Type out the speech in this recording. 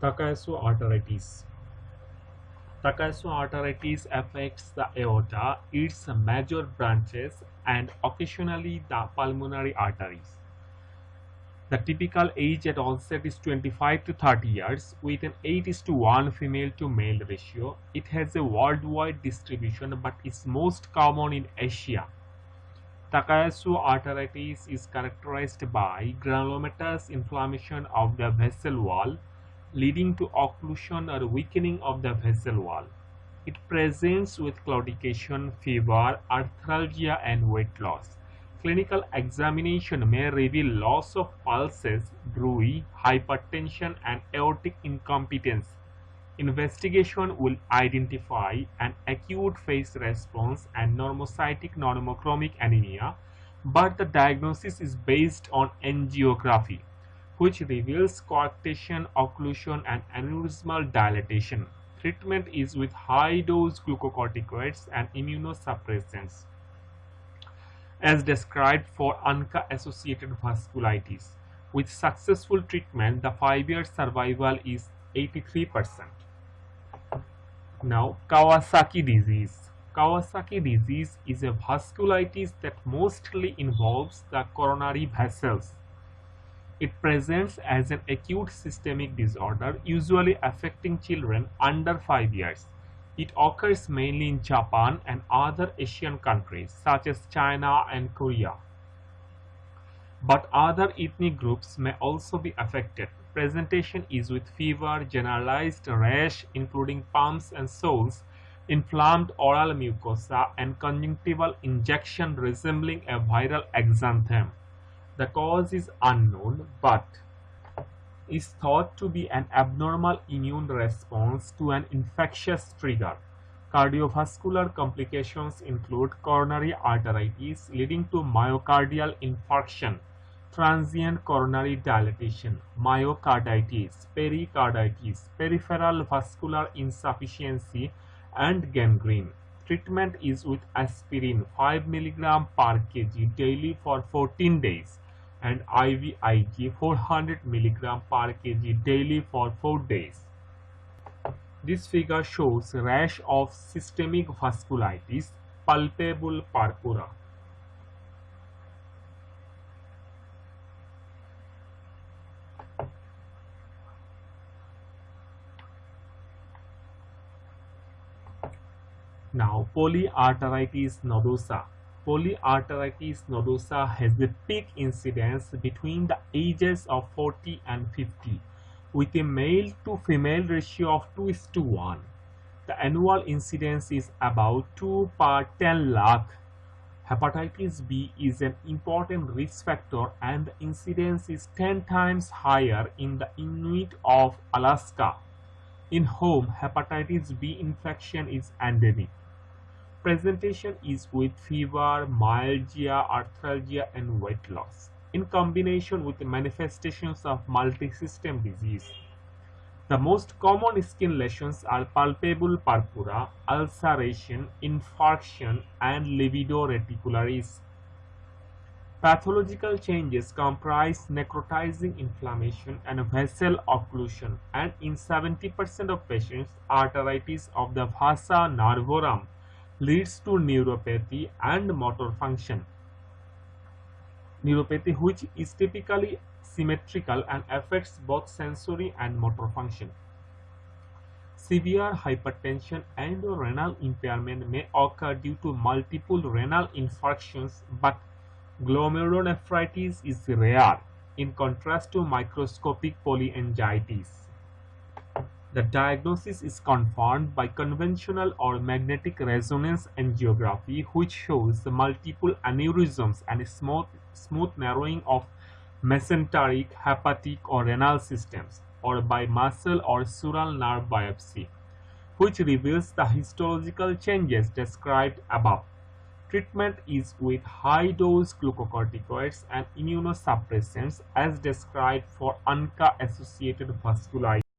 Takayasu arteritis. Takayasu arteritis affects the aorta, its major branches, and occasionally the pulmonary arteries. The typical age at onset is 25 to 30 years with an 8:1 female to male ratio. It has a worldwide distribution but is most common in Asia. Takayasu arteritis is characterized by granulomatous inflammation of the vessel wall, leading to occlusion or weakening of the vessel wall. It presents with claudication, fever, arthralgia, and weight loss. Clinical examination may reveal loss of pulses, bruit, hypertension, and aortic incompetence. Investigation will identify an acute phase response and normocytic normochromic anemia, but the diagnosis is based on angiography, which reveals coarctation, occlusion, and aneurysmal dilatation. Treatment is with high-dose glucocorticoids and immunosuppressants, as described for ANCA-associated vasculitis. With successful treatment, the 5-year survival is 83%. Now, Kawasaki disease. Kawasaki disease is a vasculitis that mostly involves the coronary vessels. It presents as an acute systemic disorder, usually affecting children under 5 years. It occurs mainly in Japan and other Asian countries such as China and Korea. But other ethnic groups may also be affected. Presentation is with fever, generalized rash including palms and soles, inflamed oral mucosa, and conjunctival injection resembling a viral exanthem. The cause is unknown but is thought to be an abnormal immune response to an infectious trigger. Cardiovascular complications include coronary arteritis leading to myocardial infarction, transient coronary dilatation, myocarditis, pericarditis, peripheral vascular insufficiency, and gangrene. Treatment is with aspirin 5 mg per kg daily for 14 days and IVIG 400 mg per kg daily for 4 days. This figure shows rash of systemic vasculitis, palpable purpura. Now, polyarteritis nodosa. Polyarteritis nodosa has a peak incidence between the ages of 40 and 50, with a male to female ratio of 2:1. The annual incidence is about 2 per 10 lakh. Hepatitis B is an important risk factor and the incidence is 10 times higher in the Inuit of Alaska, in whom hepatitis B infection is endemic. Presentation is with fever, myalgia, arthralgia, and weight loss, in combination with the manifestations of multisystem disease. The most common skin lesions are palpable purpura, ulceration, infarction, and livedo reticularis. Pathological changes comprise necrotizing inflammation and vessel occlusion, and in 70% of patients, arteritis of the vasa nervorum leads to neuropathy and motor function. Neuropathy, which is typically symmetrical and affects both sensory and motor function. Severe hypertension and renal impairment may occur due to multiple renal infarctions, but glomerulonephritis is rare, in contrast to microscopic polyangiitis. The diagnosis is confirmed by conventional or magnetic resonance angiography, which shows multiple aneurysms and smooth narrowing of mesenteric, hepatic, or renal systems, or by muscle or sural nerve biopsy, which reveals the histological changes described above. Treatment is with high-dose glucocorticoids and immunosuppressants as described for ANCA-associated vasculitis.